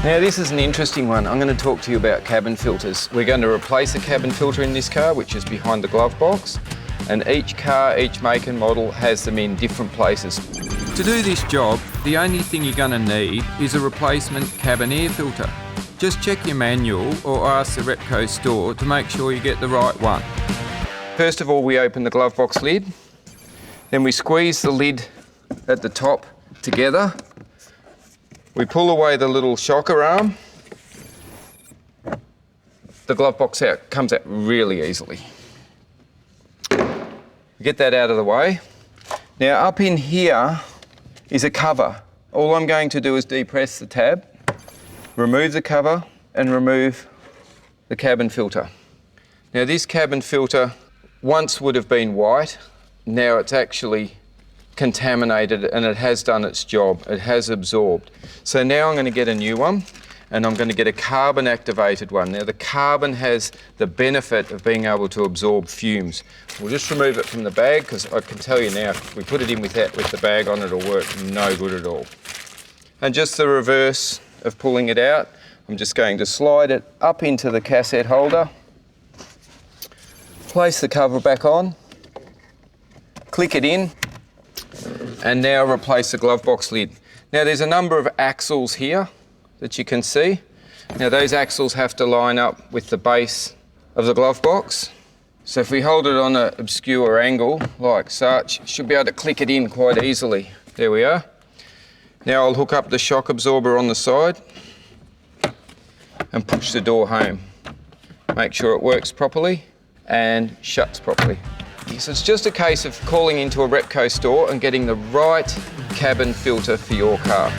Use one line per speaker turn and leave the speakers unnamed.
Now this is an interesting one. I'm going to talk to you about cabin filters. We're going to replace a cabin filter in this car, which is behind the glove box, and each car, each make and model has them in different places. To do this job, the only thing you're going to need is a replacement cabin air filter. Just check your manual or ask the Repco store to make sure you get the right one. First of all, we open the glove box lid, then we squeeze the lid at the top together. We pull away the little shocker arm. The glove box comes out really easily. Get that out of the way. Now up in here is a cover. All I'm going to do is depress the tab, remove the cover and remove the cabin filter. Now this cabin filter once would have been white, now it's actually contaminated and it has done its job, it has absorbed. So now I'm going to get a new one and I'm going to get a carbon activated one. Now the carbon has the benefit of being able to absorb fumes. We'll just remove it from the bag because I can tell you now if we put it in with the bag on, it'll work no good at all. And just the reverse of pulling it out, I'm just going to slide it up into the cassette holder, place the cover back on, click it in, and now replace the glove box lid. Now there's a number of axles here that you can see. Now those axles have to line up with the base of the glove box. So if we hold it on an obscure angle like such, should be able to click it in quite easily. There we are. Now I'll hook up the shock absorber on the side and push the door home. Make sure it works properly and shuts properly. So it's just a case of calling into a Repco store and getting the right cabin filter for your car.